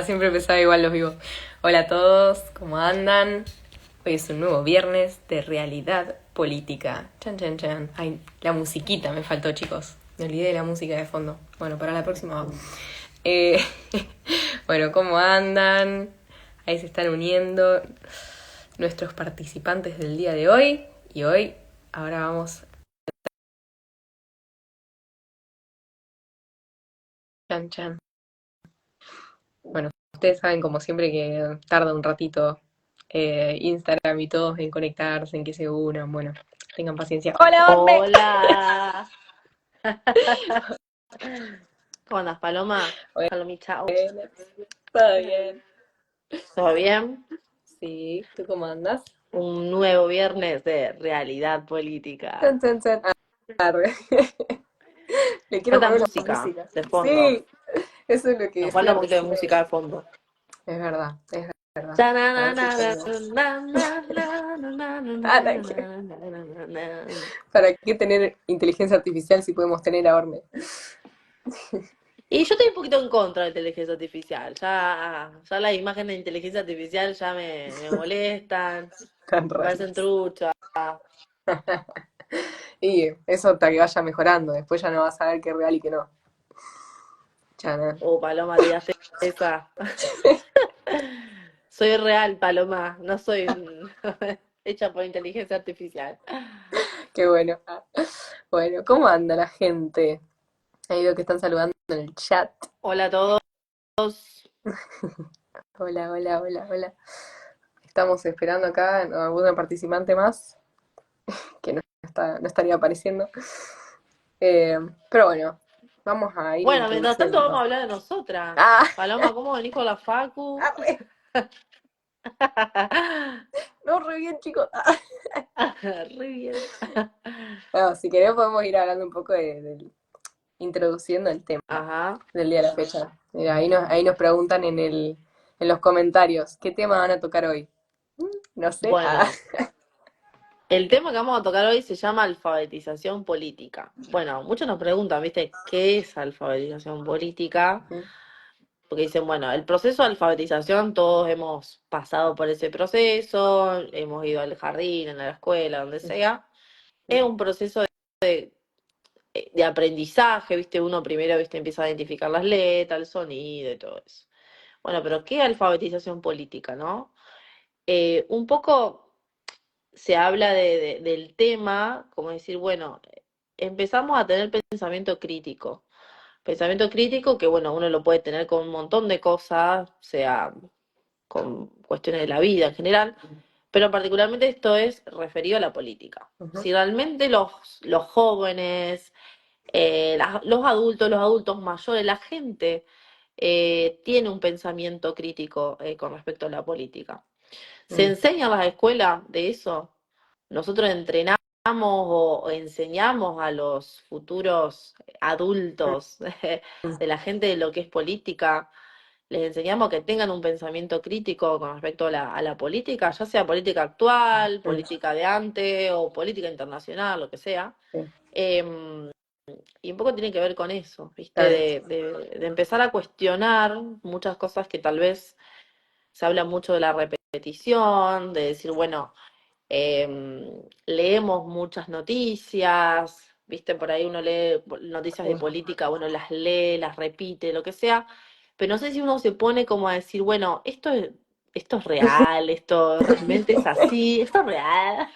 Siempre empezaba igual los vivos. Hola a todos, ¿cómo andan? Hoy es un nuevo viernes de realidad política. Chan, chan, chan. Ay, la musiquita me faltó, chicos. Me olvidé de la música de fondo. Bueno, para la próxima va. Eh, bueno, ¿cómo andan? Ahí se están uniendo nuestros participantes del día de hoy. Y hoy, ahora vamos. Chan, chan. Bueno, ustedes saben como siempre que tarda un ratito Instagram y todos en conectarse, en que se unan. Bueno, tengan paciencia. ¡Hola, Orne! Hola. ¿Cómo andas, Paloma? Palomita. Bueno, ¿todo bien? ¿Todo bien? Sí, ¿tú cómo andas? Un nuevo viernes de realidad política. Chan, chan, chan. Arre. Le quiero Falta poner una música música. de fondo. Sí, eso es lo que Nos decía falta un poquito de recién. música de fondo. Es verdad, es verdad. A ver si tenemos. Ah, no, ¿para qué tener inteligencia artificial si podemos tener a Orne? Y yo estoy un poquito en contra de la inteligencia artificial. Ya las imágenes de inteligencia artificial ya me molestan, Tan me parecen raras. truchas. Y eso hasta que vaya mejorando. Después ya no vas a ver qué es real y qué no. Chana. Paloma, tiraste esa. Soy real, Paloma, no soy hecha por inteligencia artificial. Qué bueno. Bueno, ¿cómo anda la gente? Ahí veo que están saludando en el chat. Hola a todos. Hola, hola, hola, hola. Estamos esperando acá a alguna participante más que no estaría apareciendo. Pero bueno, vamos a ir Bueno, mientras tanto vamos a introduciendo. hablar de nosotras. Ah, Paloma, ¿cómo venís con la Facu? arre. No, re bien, chicos. Re bien. Bueno, si querés podemos ir hablando un poco introduciendo el tema Ajá. del día de la fecha. Mira, ahí nos preguntan en los comentarios, ¿qué tema van a tocar hoy? No sé. Bueno, el tema que vamos a tocar hoy se llama alfabetización política. Bueno, muchos nos preguntan, ¿viste? ¿Qué es alfabetización política? Porque dicen, bueno, el proceso de alfabetización, todos hemos pasado por ese proceso, hemos ido al jardín, a la escuela, donde sea. Es un proceso de aprendizaje, ¿viste? Uno primero, ¿viste? Empieza a identificar las letras, el sonido y todo eso. Bueno, pero ¿qué alfabetización política, no? Un poco se habla del tema, como decir, bueno, empezamos a tener pensamiento crítico. Pensamiento crítico que, bueno, uno lo puede tener con un montón de cosas, sea con cuestiones de la vida en general, pero particularmente esto es referido a la política. Ujú. Si realmente los jóvenes, los adultos mayores, la gente tiene un pensamiento crítico con respecto a la política. ¿Se Mm, enseña en las escuelas de eso? Nosotros entrenamos o enseñamos a los futuros adultos mm, de la gente de lo que es política, les enseñamos a que tengan un pensamiento crítico con respecto a la política, ya sea política actual, mm, política de antes o política internacional, lo que sea. sí, Em, y un poco tiene que ver con eso, ¿viste? claro. De empezar a cuestionar muchas cosas que tal vez se habla mucho de la repetición, de decir, bueno, leemos muchas noticias, ¿viste? Por ahí uno lee noticias de Sí. política, bueno, las lee, las repite, lo que sea, pero no sé si uno se pone como a decir, bueno, esto es real, esto realmente es así, esto es real,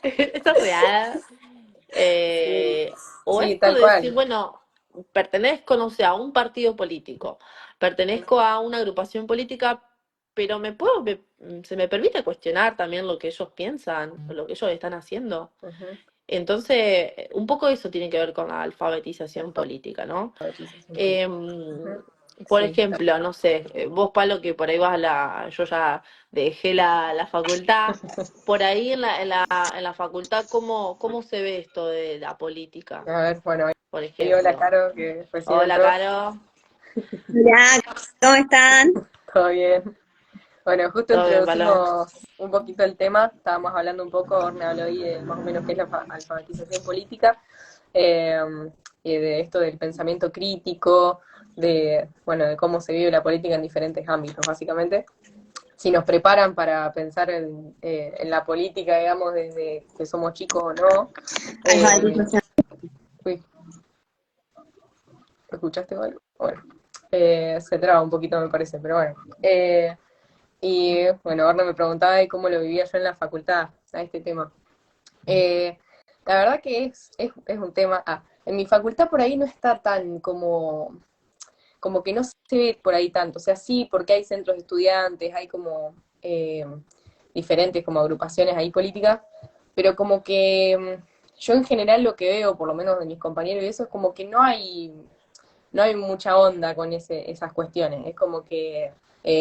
esto es real. Sí, O sí, esto tal de decir, cual. bueno, pertenezco, no sé, a un partido político, pertenezco a una agrupación política, pero se me permite cuestionar también lo que ellos piensan, lo que ellos están haciendo. Ujú. Entonces, un poco eso tiene que ver con la alfabetización política, ¿no? Alfabetización política. Em, Ujú. por Sí, ejemplo, no sé, vos, Palo, que por ahí yo ya dejé la facultad, por ahí en la facultad, ¿cómo se ve esto de la política, a ver, bueno, por ahí hola ejemplo? Caro, que recién Hola, entró. Caro. Hola, ¿cómo están? Todo bien. Bueno, justo ¿Todo bien, Palo? introducimos un poquito el tema, estábamos hablando un poco, Orne habló ahí de más o menos qué es la alfabetización política, eh, y de esto del pensamiento crítico, bueno, de cómo se vive la política en diferentes ámbitos, básicamente. Si nos preparan para pensar en la política, digamos, desde que somos chicos o no. Alfabetización. Uy, ¿escuchaste algo? Bueno, se traba un poquito, me parece, pero bueno. Y bueno, Orne me preguntaba de cómo lo vivía yo en la facultad, a este tema. Eh, la verdad que es un tema. En mi facultad por ahí no está tan como que no se ve por ahí tanto. O sea, sí, porque hay centros de estudiantes, hay como diferentes como agrupaciones ahí políticas, pero como que yo en general lo que veo, por lo menos de mis compañeros y eso, es como que no hay mucha onda con esas cuestiones. Es como que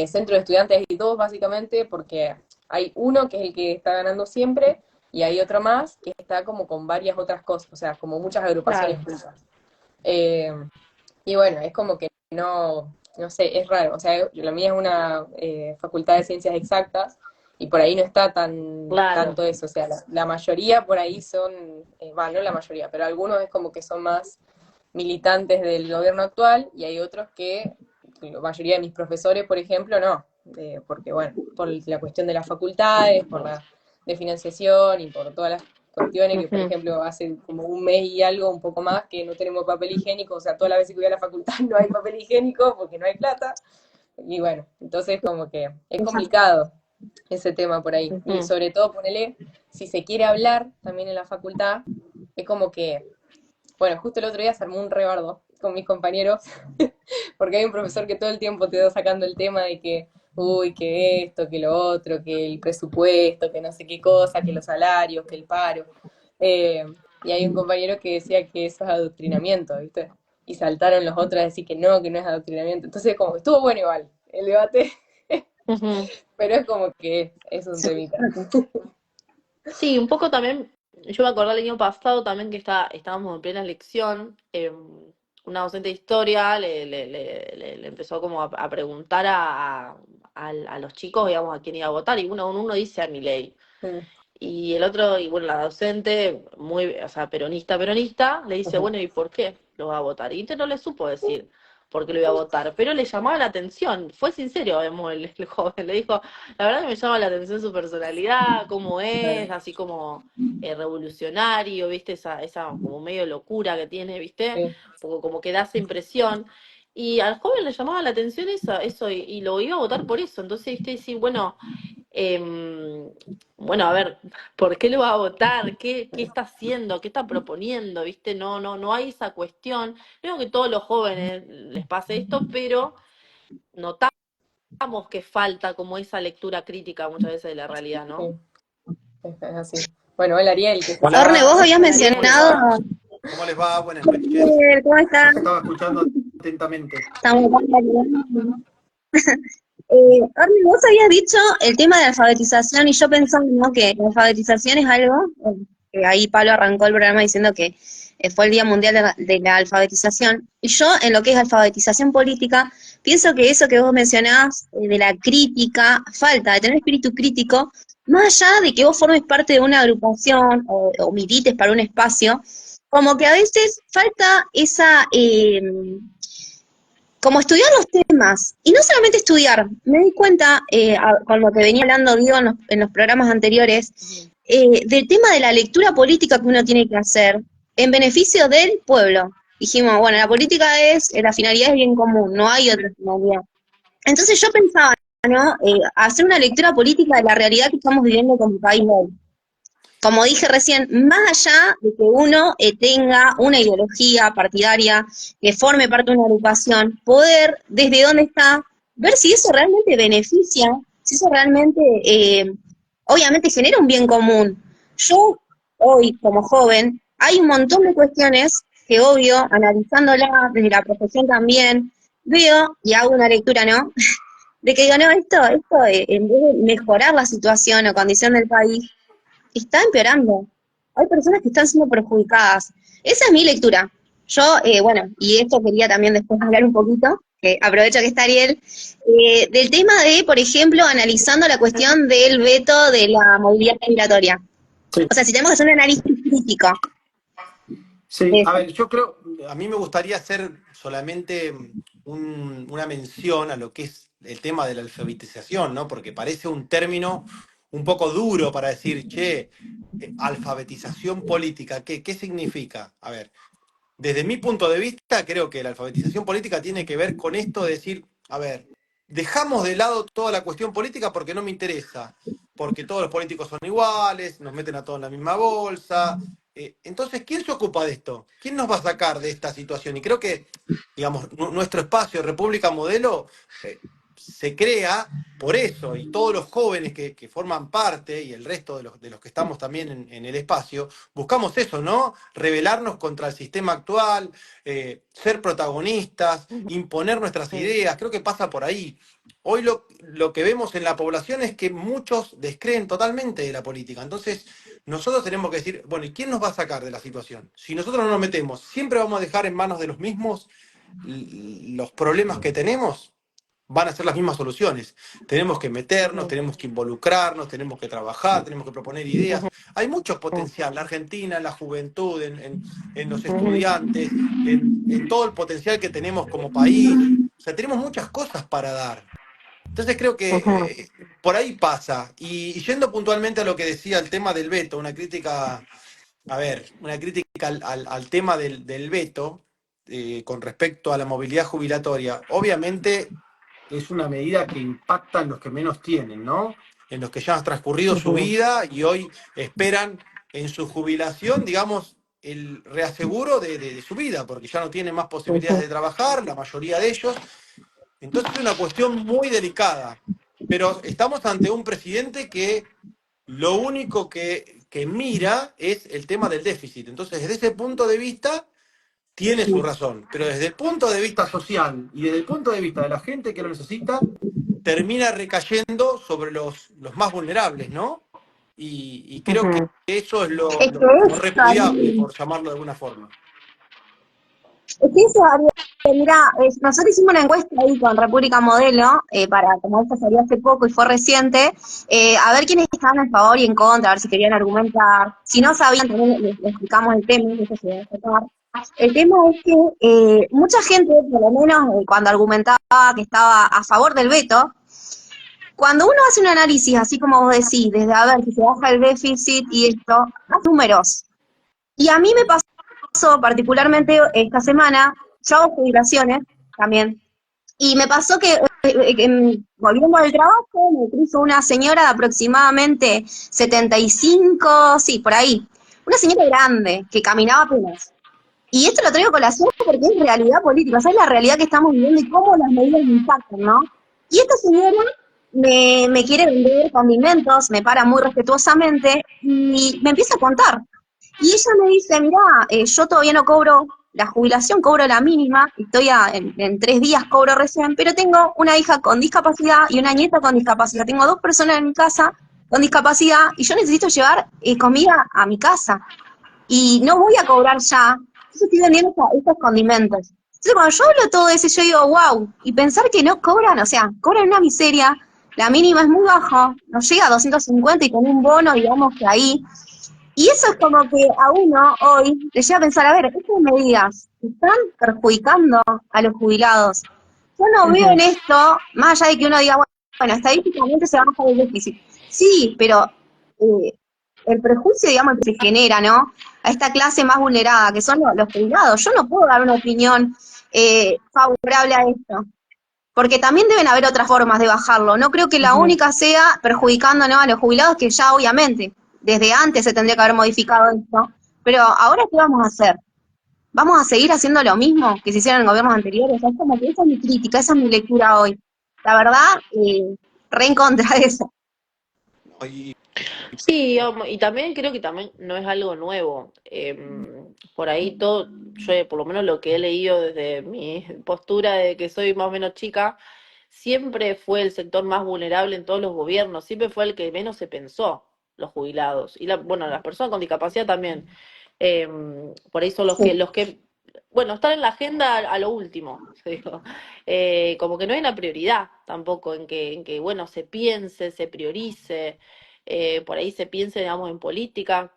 centro de estudiantes hay dos básicamente, porque hay uno que es el que está ganando siempre, y hay otro más que está como con varias otras cosas, o sea, como muchas agrupaciones Claro. juntas. Eh, y bueno, es como que no sé, es raro. O sea, la mía es una facultad de ciencias exactas y por ahí no está Claro. tanto eso. O sea, la mayoría por ahí son, no la mayoría, pero algunos es como que son más militantes del gobierno actual y hay otros que, la mayoría de mis profesores, por ejemplo, no. Porque bueno, por la cuestión de las facultades, por la de financiación y por todas las cuestiones que, por Ujú. ejemplo, hace como un mes y algo, un poco más, que no tenemos papel higiénico, o sea, todas las veces que voy a la facultad no hay papel higiénico porque no hay plata, y bueno, entonces como que es complicado ese tema por ahí, y Ujú. sobre todo, ponele, si se quiere hablar también en la facultad, es como que, bueno, justo el otro día se armó un rebardo con mis compañeros, porque hay un profesor que todo el tiempo te va sacando el tema de que, uy, que esto, que lo otro, que el presupuesto, que no sé qué cosa, que los salarios, que el paro. Eh, y hay un compañero que decía que eso es adoctrinamiento, ¿viste? Y saltaron los otros a decir que no es adoctrinamiento. Entonces, como que estuvo bueno igual el debate, Ujú. pero es como que es un temita. Sí, un poco también, yo me acordé el año pasado también que estábamos en plena elección, una docente de historia le empezó como a preguntar a los chicos, digamos, a quién iba a votar, y uno dice a Milei. Mm, Y el otro, y bueno, la docente, muy, o sea, peronista, le dice, ujú, bueno, ¿y por qué lo va a votar? Y usted no le supo decir por qué lo iba a votar, pero le llamaba la atención, fue sincero, digamos, el joven, le dijo, la verdad que me llama la atención su personalidad, cómo es, claro, así como revolucionario, ¿viste? Esa como medio locura que tiene, ¿viste? sí, Como que da esa impresión. Y al joven le llamaba la atención eso y lo iba a votar por eso. Entonces, ¿viste? Sí, bueno, bueno, a ver, ¿por qué lo va a votar? ¿Qué está haciendo? ¿Qué está proponiendo? ¿Viste? No hay esa cuestión. Creo que a todos los jóvenes les pasa esto, pero notamos que falta como esa lectura crítica muchas veces de la realidad, ¿no? sí, es así. Bueno, el Ariel, que se Orne, está... vos Hola, habías Hola, ¿cómo les Ariel. mencionado, va? ¿Cómo les va? Buenas noches. ¿cómo estás? Los estaba escuchando atentamente. Estamos acá. Orne, vos habías dicho el tema de la alfabetización y yo pensando, ¿no?, que la alfabetización es algo, que ahí Pablo arrancó el programa diciendo que fue el Día Mundial de la Alfabetización, y yo en lo que es alfabetización política, pienso que eso que vos mencionabas de la crítica, falta de tener espíritu crítico, más allá de que vos formes parte de una agrupación o milites para un espacio, como que a veces falta esa... como estudiar los temas, y no solamente estudiar, me di cuenta, con lo que venía hablando Diego en los programas anteriores, Ujú. del tema de la lectura política que uno tiene que hacer en beneficio del pueblo. Dijimos, bueno, la política la finalidad es bien común, no hay otra finalidad. Entonces yo pensaba, ¿no?, hacer una lectura política de la realidad que estamos viviendo como país hoy, como dije recién, más allá de que uno tenga una ideología partidaria, que forme parte de una agrupación, poder, desde donde está, ver si eso realmente beneficia, si eso realmente, obviamente, genera un bien común. Yo, hoy, como joven, hay un montón de cuestiones que, obvio, analizándola desde la profesión también, veo y hago una lectura, ¿no?, de que digo, no, esto en vez de mejorar la situación o condición del país, está empeorando. Hay personas que están siendo perjudicadas. Esa es mi lectura. Yo, bueno, y esto quería también después hablar un poquito, que aprovecho que está Ariel, del tema de, por ejemplo, analizando la cuestión del veto de la movilidad migratoria. Sí, O sea, si tenemos que hacer un análisis crítico sí. de A eso. ver, yo creo, a mí me gustaría hacer solamente una mención a lo que es el tema de la alfabetización, ¿no? Porque parece un término un poco duro para decir, che, alfabetización política, ¿qué significa? A ver, desde mi punto de vista, creo que la alfabetización política tiene que ver con esto de decir, a ver, dejamos de lado toda la cuestión política porque no me interesa, porque todos los políticos son iguales, nos meten a todos en la misma bolsa. Entonces, ¿quién se ocupa de esto? ¿Quién nos va a sacar de esta situación? Y creo que, digamos, nuestro espacio, República Modelo, se crea por eso, y todos los jóvenes que forman parte, y el resto de los que estamos también en el espacio, buscamos eso, ¿no? Rebelarnos contra el sistema actual, ser protagonistas, imponer nuestras Sí. ideas, creo que pasa por ahí. Hoy lo que vemos en la población es que muchos descreen totalmente de la política. Entonces, nosotros tenemos que decir, bueno, ¿y quién nos va a sacar de la situación? Si nosotros no nos metemos, siempre vamos a dejar en manos de los mismos los problemas que tenemos, van a ser las mismas soluciones. Tenemos que meternos, Ujú, tenemos que involucrarnos, tenemos que trabajar, tenemos que proponer ideas. ujú, Hay mucho ujú, potencial, la Argentina, en la juventud, en los ujú, estudiantes, en todo el potencial que tenemos como país. O sea, tenemos muchas cosas para dar. Entonces creo que ujú. por ahí pasa. Y yendo puntualmente a lo que decía el tema del veto, una crítica, a ver, una crítica al tema del veto, con respecto a la movilidad jubilatoria. Obviamente es una medida que impacta en los que menos tienen, ¿no? En los que ya han transcurrido su Ujú, vida y hoy esperan en su jubilación, digamos, el reaseguro de su vida, porque ya no tienen más posibilidades ujú, de trabajar, la mayoría de ellos. Entonces es una cuestión muy delicada. Pero estamos ante un presidente que lo único que mira es el tema del déficit. Entonces, desde ese punto de vista, tiene su razón. Pero desde el punto de vista social y desde el punto de vista de la gente que lo necesita, termina recayendo sobre los más vulnerables, ¿no? Y creo que ujú. eso es Es que lo eso, repudiable, por llamarlo de alguna forma. es que eso, Ariel, mira, nosotros hicimos una encuesta ahí con República Modelo, para, como esta salió hace poco y fue reciente, a ver quiénes estaban a favor y en contra, a ver si querían argumentar. Si no sabían, también les explicamos el tema, que eso se va a sacar. El tema es que mucha gente, por lo menos cuando argumentaba que estaba a favor del veto, cuando uno hace un análisis, así como vos decís, desde a ver si se baja el déficit y esto, hace números. Y a mí me pasó particularmente esta semana, yo hago jubilaciones también, y me pasó que volviendo del trabajo me cruzo una señora de aproximadamente 75, sí, por ahí, una señora grande que caminaba apenas. Y esto lo traigo a colación porque es realidad política, o sea, es la realidad que estamos viviendo y cómo las medidas impactan, ¿no? Y esta señora me quiere vender condimentos, me para muy respetuosamente y me empieza a contar. Y ella me dice, mirá, yo todavía no cobro la jubilación, cobro la mínima, estoy en 3 días cobro recién, pero tengo una hija con discapacidad y una nieta con discapacidad. Tengo 2 personas en mi casa con discapacidad y yo necesito llevar comida a mi casa y no voy a cobrar ya. Entonces estoy vendiendo estos condimentos. Entonces cuando yo hablo todo eso, yo digo, wow, y pensar que no cobran, o sea, cobran una miseria, la mínima es muy bajo, nos llega a 250 y con un bono, digamos que ahí. Y eso es como que a uno hoy le llega a pensar, a ver, estas medidas están perjudicando a los jubilados. Yo no veo Ujú. en esto, más allá de que uno diga, bueno, estadísticamente se va a bajar el déficit. Sí, pero eh, el prejuicio, digamos, que se genera, ¿no? A esta clase más vulnerada, que son los jubilados. Yo no puedo dar una opinión favorable a esto, porque también deben haber otras formas de bajarlo. No creo que la Ujú. única sea perjudicando, ¿no?, a los jubilados, que ya obviamente desde antes se tendría que haber modificado esto. Pero ahora, ¿qué vamos a hacer? ¿Vamos a seguir haciendo lo mismo que se hicieron en gobiernos anteriores? O sea, es como que esa es mi crítica, esa es mi lectura hoy. La verdad, re en contra de eso. Y Sí, y también creo que también no es algo nuevo. Por ahí todo, yo por lo menos lo que he leído desde mi postura de que soy más o menos chica, siempre fue el sector más vulnerable en todos los gobiernos, siempre fue el que menos se pensó, los jubilados. Y bueno, las personas con discapacidad también. Por ahí son Sí. bueno, están en la agenda a lo último, digo. Como que no hay una prioridad tampoco en que, bueno, se piense, se priorice, por ahí se piense, digamos, en política.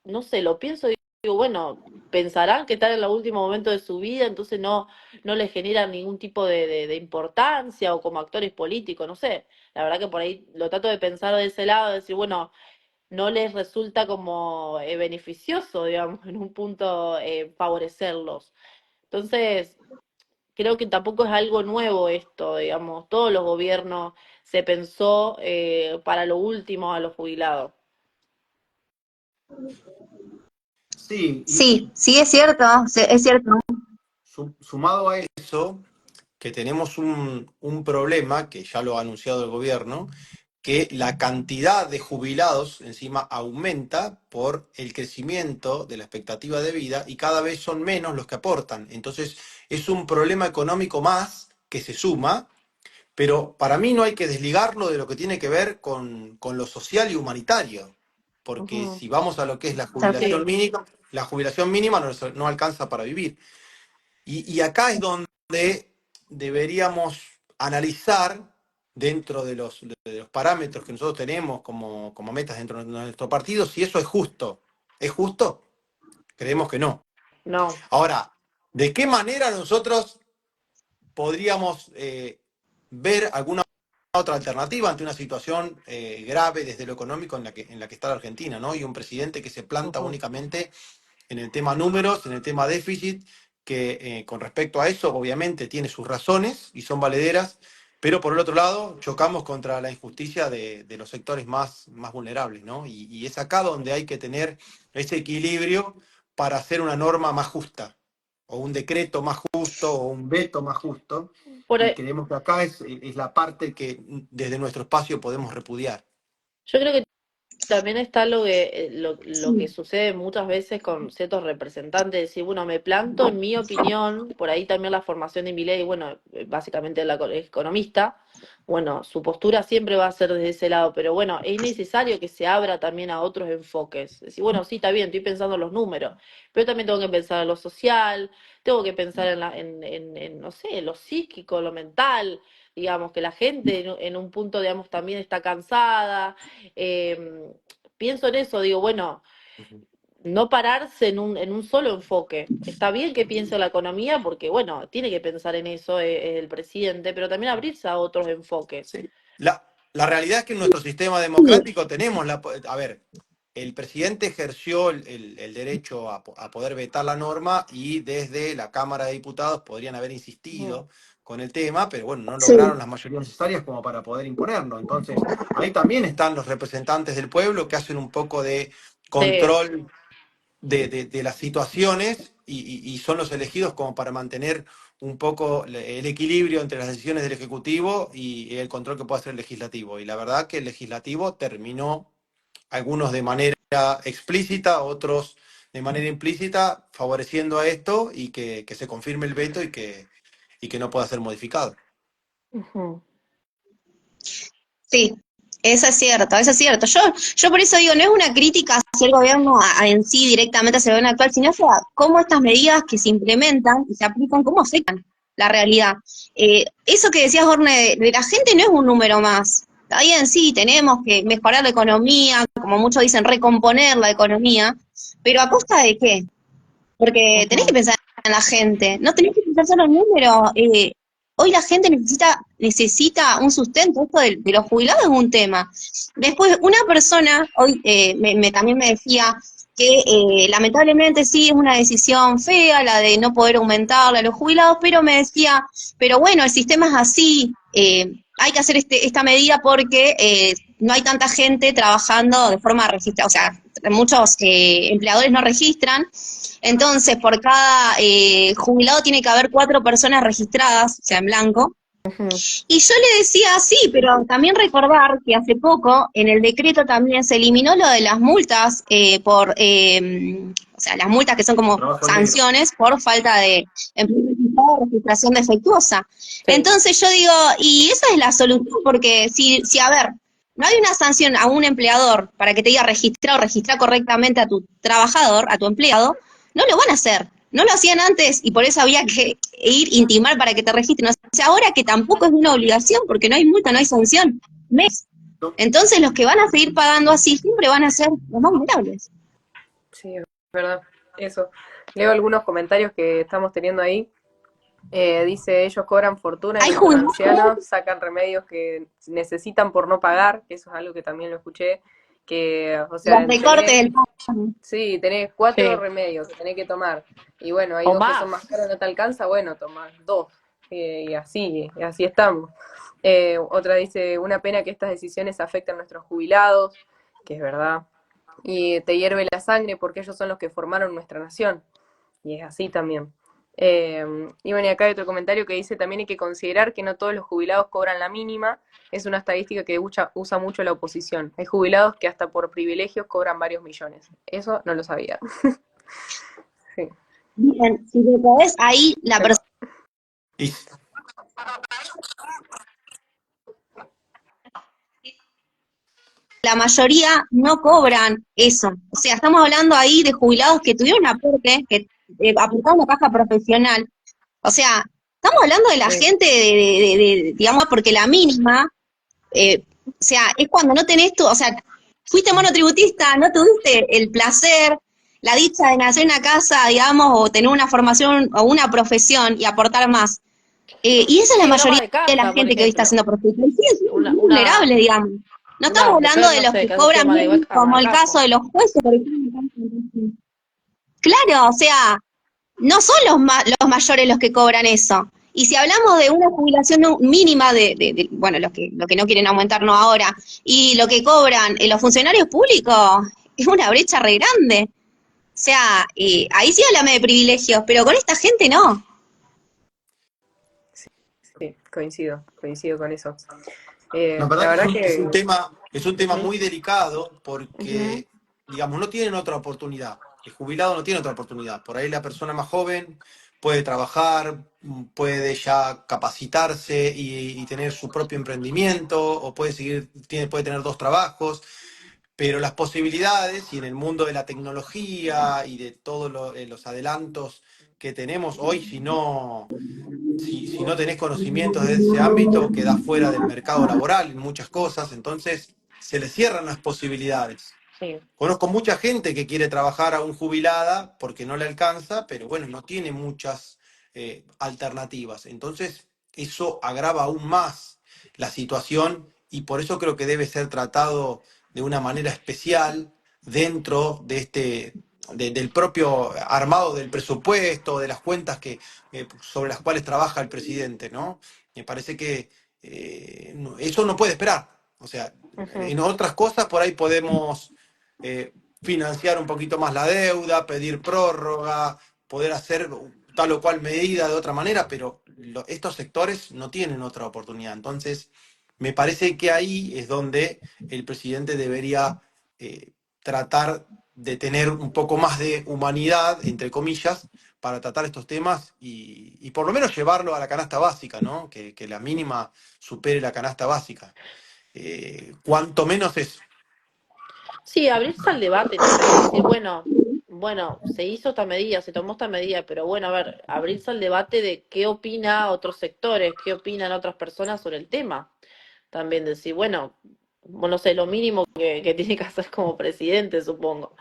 No sé, lo pienso y digo, bueno. pensarán que están en el último momento de su vida, entonces no les generan ningún tipo de importancia o como actores políticos, no sé. La verdad que por ahí lo trato de pensar de ese lado, de decir, bueno, no les resulta como beneficioso, digamos, en un punto favorecerlos. Entonces, creo que tampoco es algo nuevo esto, digamos, todos los gobiernos se pensó para lo último a los jubilados. Sí, Sí, sí, es cierto. sumado a eso, que tenemos un problema, que ya lo ha anunciado el gobierno, que la cantidad de jubilados encima aumenta por el crecimiento de la expectativa de vida y cada vez son menos los que aportan. Entonces es un problema económico más que se suma, pero para mí no hay que desligarlo de lo que tiene que ver con lo social y humanitario, porque Ujú. si vamos a lo que es Sí, la jubilación mínima no alcanza para vivir. Y acá es donde deberíamos analizar dentro de los parámetros que nosotros tenemos como metas dentro de nuestro partido, si eso es justo. ¿Es justo? Creemos que no. no. Ahora, ¿de qué manera nosotros podríamos ver alguna otra alternativa ante una situación grave desde lo económico en la que está la Argentina, ¿no? Y un presidente que se planta Ujú. únicamente en el tema números, en el tema déficit, que con respecto a eso obviamente tiene sus razones y son valederas, pero por el otro lado chocamos contra la injusticia de los sectores más vulnerables, ¿no? Y es acá donde hay que tener ese equilibrio para hacer una norma más justa, o un decreto más justo, o un veto más justo, Por y ahí- creemos que acá es la parte que desde nuestro espacio podemos repudiar. yo creo que también está lo que Sí, sucede muchas veces con ciertos representantes, decir, bueno, me planto en mi opinión, por ahí también la formación de Milei, bueno, básicamente es economista, bueno, su postura siempre va a ser desde ese lado, pero bueno, es necesario que se abra también a otros enfoques. Decir, bueno, sí, está bien, estoy pensando en los números, pero también tengo que pensar en lo social, tengo que pensar no sé, en lo psíquico, lo mental, digamos, que la gente en un punto, digamos, también está cansada. eh, Pienso en eso, digo, bueno, no pararse en un solo enfoque. Está bien que piense la economía porque, bueno, tiene que pensar en eso el presidente, pero también abrirse a otros enfoques. Sí. La realidad es que en nuestro sistema sí, democrático tenemos a ver, el presidente ejerció el derecho a poder vetar la norma y desde la Cámara de Diputados podrían haber Ujú. insistido con el tema, pero bueno, no sí, lograron las mayorías necesarias como para poder imponerlo. Entonces, ahí también están los representantes del pueblo que hacen un poco de Sí. control de las situaciones y son los elegidos como para mantener un poco el equilibrio entre las decisiones del Ejecutivo y el control que puede hacer el Legislativo. Y la verdad que el Legislativo terminó, algunos de manera explícita, otros de manera implícita, favoreciendo a esto y que se confirme el veto y que no pueda ser modificado. Ujú. sí, eso es cierto, eso es cierto. Yo por eso digo, no es una crítica hacia el gobierno en sí directamente hacia el gobierno actual, sino hacia cómo estas medidas que se implementan y se aplican, cómo afectan la realidad. Eso que decías, Orne, de la gente no es un número más. Está bien, sí, tenemos que mejorar la economía, como muchos dicen, recomponer la economía, pero ¿a costa de qué? Porque tenés que Ujú. pensar en la gente, no tenés que pensar solo en números. Hoy la gente necesita un sustento, esto de los jubilados es un tema. Después, una persona hoy también me decía que lamentablemente sí es una decisión fea la de no poder aumentarle a los jubilados, pero me decía, pero bueno, el sistema es así, hay que hacer esta medida porque no hay tanta gente trabajando de forma registrada, o sea, muchos empleadores no registran, entonces por cada jubilado tiene que haber 4 personas registradas, o sea, en blanco. Ujú. Y yo le decía, sí, pero también recordar que hace poco en el decreto también se eliminó lo de las multas o sea, las multas que son como Trabajo negro. sanciones por falta de registración defectuosa. Sí. Entonces yo digo, y esa es la solución, porque si a ver, no hay una sanción a un empleador para que te diga registrar o registrar correctamente a tu trabajador, a tu empleado, no lo van a hacer. No lo hacían antes y por eso había que ir intimar para que te registren. O sea, ahora que tampoco es una obligación porque no hay multa, no hay sanción. ¿Ves? No, Entonces los que van a seguir pagando así siempre van a ser los más vulnerables. Sí, es verdad. Eso. Leo algunos comentarios que estamos teniendo ahí. Dice, ellos cobran fortuna y Hay nuestros jubilados, ancianos sacan remedios que necesitan por no pagar, que eso es algo que también lo escuché, que, o los sea, recortes del PAN. sí, tenés 4 Sí. remedios que tenés que tomar, y bueno, hay O 2 que son más más. caros, no te alcanza, bueno, tomás 2, y así estamos. Otra dice, una pena que estas decisiones afecten a nuestros jubilados, que es verdad, y te hierve la sangre porque ellos son los que formaron nuestra nación. Y es así también. Y bueno, y acá hay otro comentario que dice, también hay que considerar que no todos los jubilados cobran la mínima, es una estadística que usa mucho la oposición. Hay jubilados que hasta por privilegios cobran varios millones. Eso no lo sabía. Sí. Bien, si te podés, ahí Y la mayoría no cobran eso. O sea, estamos hablando ahí de jubilados que tuvieron aporte, que aportaron una caja profesional. O sea, estamos hablando de la Sí. gente, digamos, porque la mínima, o sea, es cuando no tenés tu, o sea, fuiste monotributista, no tuviste el placer, la dicha de nacer en una casa, digamos, o tener una formación o una profesión y aportar más. Y esa es la Sí, un ama mayoría de de la casa, por gente que hoy está ejemplo. haciendo prostitución. Y siguen siendo Una, muy una, vulnerables, digamos. No estamos una hablando mujer, de no los sé, que que hace cobran tema bien, como ama de el caso casa. de los jueces, por ejemplo. Claro, o sea, no son los mayores los que cobran eso. Y si hablamos de una jubilación mínima bueno, lo que no quieren aumentar no ahora, y lo que cobran los funcionarios públicos, es una brecha re grande. O sea, ahí sí háblame de privilegios, pero con esta gente no. Sí, coincido con eso. la La verdad que verdad que... es un tema Ujú, muy delicado Ujú. porque, digamos, no tienen otra oportunidad. El jubilado no tiene otra oportunidad. Por ahí la persona más joven puede trabajar, puede ya capacitarse y tener su propio emprendimiento, o puede tener dos trabajos, pero las posibilidades y en el mundo de la tecnología y de todos los adelantos que tenemos hoy, si no tenés conocimientos de ese ámbito, quedás fuera del mercado laboral en muchas cosas, entonces se le cierran las posibilidades. Sí. Conozco mucha gente que quiere trabajar aún jubilada porque no le alcanza, pero bueno, no tiene muchas alternativas. Entonces, eso agrava aún más la situación y por eso creo que debe ser tratado de una manera especial dentro de del propio armado del presupuesto, de las cuentas sobre las cuales trabaja el presidente, ¿no? Me parece que eso no puede esperar. O sea, Ujú. en otras cosas por ahí podemos financiar un poquito más la deuda, pedir prórroga, poder hacer tal o cual medida de otra manera, pero estos sectores no tienen otra oportunidad. Entonces, me parece que ahí es donde el presidente debería tratar de tener un poco más de humanidad, entre comillas, para tratar estos temas y por lo menos llevarlo a la canasta básica, ¿no? Que la mínima supere la canasta básica. Cuanto menos eso. Sí, abrirse al debate también, decir, bueno, se hizo esta medida, se tomó esta medida, pero bueno, a ver, abrirse al debate de qué opina otros sectores, qué opinan otras personas sobre el tema. También decir, bueno, no sé, lo mínimo que tiene que hacer como presidente, supongo.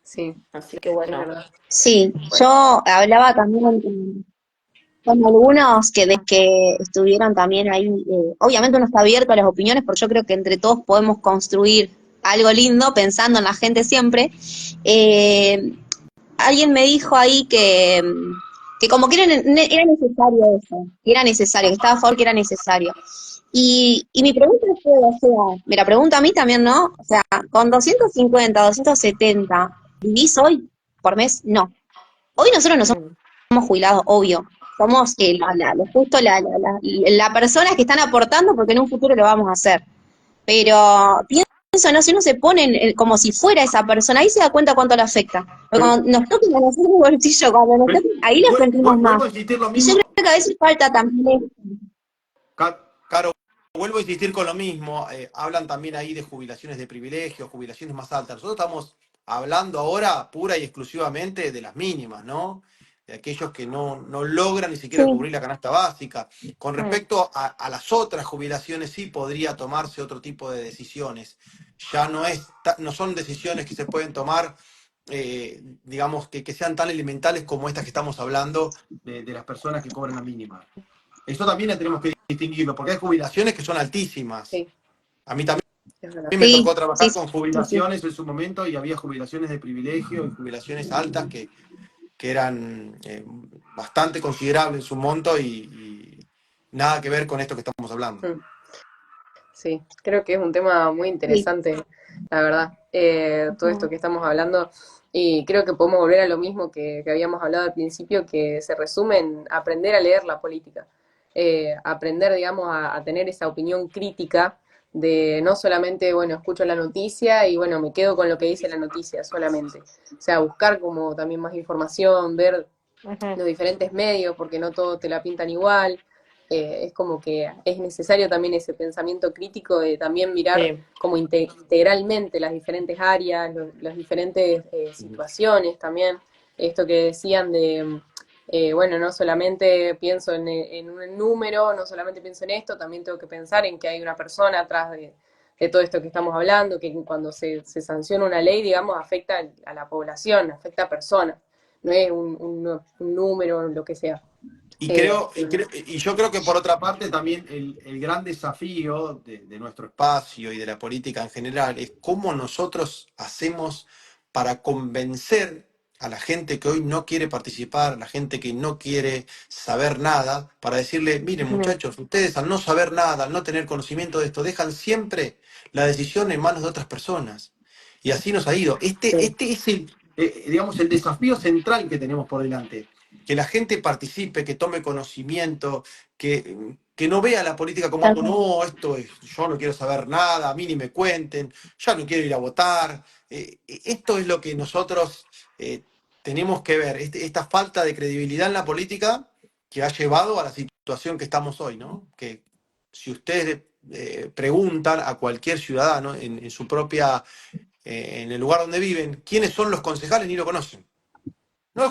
sí, Así que es bueno, verdad. Sí, Bueno, yo hablaba también con algunos que estuvieron también ahí. Obviamente uno está abierto a las opiniones, porque yo creo que entre todos podemos construir algo lindo pensando en la gente siempre. Eh, Alguien me dijo ahí que como que era necesario eso, que era necesario, que estaba a favor que era necesario. Y mi pregunta fue, o sea, me la pregunta a mí también, ¿no? O sea, con 250, 270, ¿vivís hoy por mes? No. Hoy nosotros no mm, somos jubilados, obvio. Somos justo la personas que están aportando porque en un futuro lo vamos a hacer. Pero pienso, ¿no? Si uno se pone como si fuera esa persona, ahí se da cuenta cuánto le afecta. Porque Pero, cuando nos toquen a nosotros el bolsillo, cuando nos toquen, ahí lo sentimos más. vuelvo a insistir lo Y yo mismo, creo que a veces falta también. Caro, vuelvo a insistir con lo mismo. Hablan también ahí de jubilaciones de privilegio, jubilaciones más altas. Nosotros estamos hablando ahora pura y exclusivamente de las mínimas, ¿no? De aquellos que no logran ni siquiera Sí, cubrir la canasta básica. Con mm, respecto a las otras jubilaciones, sí podría tomarse otro tipo de decisiones. ya no son decisiones que se pueden tomar, digamos, que sean tan elementales como estas que estamos hablando de las personas que cobran la mínima. Eso también tenemos que distinguirlo, porque hay jubilaciones que son altísimas. Sí, A mí también es verdad. me Sí, tocó sí, trabajar con sí, sí. jubilaciones en su momento y había jubilaciones de privilegio y jubilaciones altas que eran bastante considerables en su monto y nada que ver con esto que estamos hablando. Mm. Sí, creo que es un tema muy Sí. interesante, la verdad, todo esto que estamos hablando. Y creo que podemos volver a lo mismo que habíamos hablado al principio, que se resume en aprender a leer la política. Aprender, digamos, a tener esa opinión crítica de no solamente, bueno, escucho la noticia y bueno, me quedo con lo que dice la noticia solamente. O sea, buscar como también más información, ver Ujú. los diferentes medios, porque no todos te la pintan igual. Es como que es necesario también ese pensamiento crítico de también mirar Sí. como integralmente las diferentes áreas, las diferentes situaciones también. Esto que decían de, bueno, no solamente pienso en un número, no solamente pienso en esto, también tengo que pensar en que hay una persona atrás de todo esto que estamos hablando, que cuando se sanciona una ley, digamos, afecta a la población, afecta a personas, no es un número, lo que sea. Y, y yo creo que por otra parte también el gran desafío de nuestro espacio y de la política en general es cómo nosotros hacemos para convencer a la gente que hoy no quiere participar, a la gente que no quiere saber nada, para decirle, miren Ujú. muchachos, ustedes al no saber nada, al no tener conocimiento de esto, dejan siempre la decisión en manos de otras personas. Y así nos ha ido. Sí. Este es digamos, el desafío central que tenemos por delante, que la gente participe, que tome conocimiento, que no vea la política como Tal algo, cual. no, esto es, yo no quiero saber nada, a mí ni me cuenten, ya no quiero ir a votar. Esto es lo que nosotros tenemos que ver, esta falta de credibilidad en la política que ha llevado a la situación que estamos hoy, ¿no? Que si ustedes preguntan a cualquier ciudadano en su propia, en el lugar donde viven, quiénes son los concejales, ni lo conocen. No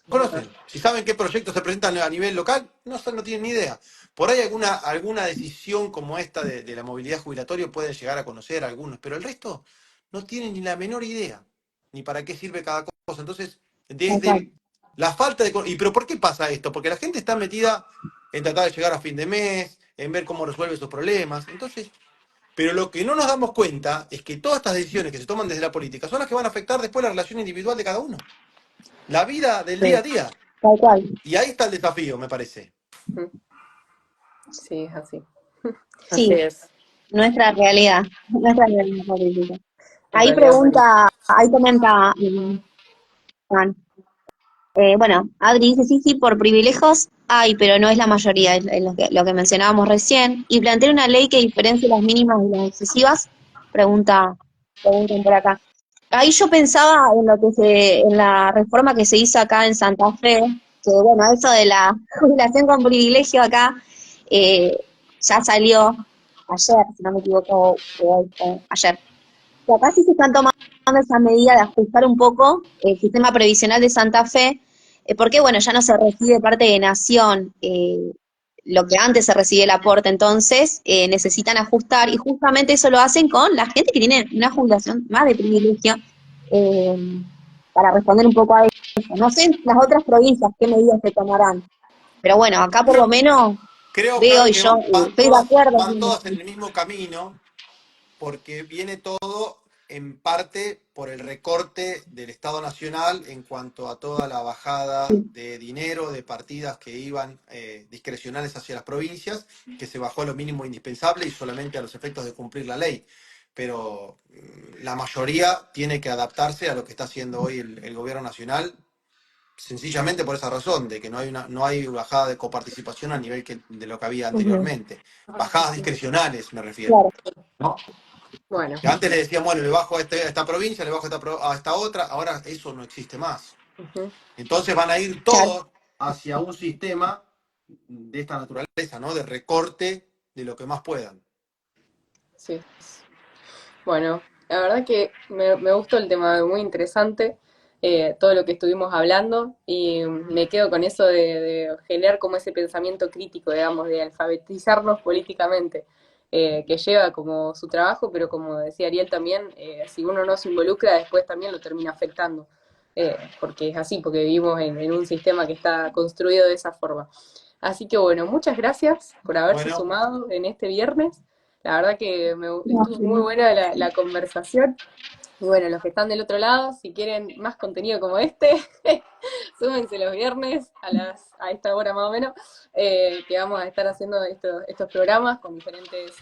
conocen. Si saben qué proyectos se presentan a nivel local, no tienen ni idea. Por ahí alguna decisión como esta de la movilidad jubilatoria pueden llegar a conocer algunos, pero el resto no tienen ni la menor idea, ni para qué sirve cada cosa. Entonces, Tal desde cual. la falta de... ¿Y pero por qué pasa esto? Porque la gente está metida en tratar de llegar a fin de mes, en ver cómo resuelve sus problemas. Entonces, pero lo que no nos damos cuenta es que todas estas decisiones que se toman desde la política son las que van a afectar después la relación individual de cada uno, la vida del día Sí. a día. Tal cual. Y ahí está el desafío, me parece. Ujú. Sí, es así. Así Sí, es. nuestra realidad política. En Ahí realidad, política. pregunta, ahí comenta Juan. Bueno, Adri dice sí, sí, por privilegios hay, pero no es la mayoría, es lo que mencionábamos recién. Y plantear una ley que diferencie las mínimas y las excesivas, preguntan por acá. Ahí yo pensaba en en la reforma que se hizo acá en Santa Fe, que bueno, eso de la jubilación con privilegio acá eh, ya salió ayer, si no me equivoco, ayer. Y acá sí se están tomando esa medida de ajustar un poco el sistema previsional de Santa Fe, porque bueno, ya no se recibe parte de Nación, lo que antes se recibía el aporte, entonces necesitan ajustar y justamente eso lo hacen con la gente que tiene una jubilación más de privilegio, eh, para responder un poco a eso. No sé en las otras provincias qué medidas se tomarán, pero bueno, acá por lo Creo, menos creo, veo Caro, y que yo estoy de acuerdo. van todas en el mismo camino, porque viene todo en parte por el recorte del Estado Nacional en cuanto a toda la bajada de dinero, de partidas que iban discrecionales hacia las provincias, que se bajó a lo mínimo indispensable y solamente a los efectos de cumplir la ley. Pero la mayoría tiene que adaptarse a lo que está haciendo hoy el gobierno nacional, sencillamente por esa razón, de que no hay bajada de coparticipación a nivel de lo que había Ujú, anteriormente. Bajadas discrecionales, me refiero. claro, ¿No? Bueno. Que antes le decían, bueno, le bajo a esta provincia, le bajo a esta otra, ahora eso no existe más. Ujú. Entonces van a ir claro. todos hacia un sistema de esta naturaleza, ¿no? De recorte de lo que más puedan. Sí. Bueno, la verdad que me gustó el tema, muy interesante, todo lo que estuvimos hablando, y me quedo con eso de generar como ese pensamiento crítico, digamos, de alfabetizarnos políticamente. que lleva como su trabajo, pero como decía Ariel también, si uno no se involucra, después también lo termina afectando, porque es así, porque vivimos en un sistema que está construido de esa forma. Así que bueno, muchas gracias por haberse Bueno, sumado en este viernes. La verdad que estuvo muy buena la conversación. Y bueno, los que están del otro lado, si quieren más contenido como este, súmense los viernes a esta hora más o menos, que vamos a estar haciendo estos programas con diferentes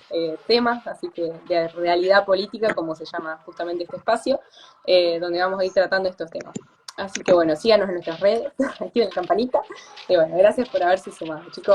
temas, así que de realidad política, como se llama justamente este espacio, donde vamos a ir tratando estos temas. Así que bueno, síganos en nuestras redes, activen la campanita, y bueno, gracias por haberse sumado, chicos.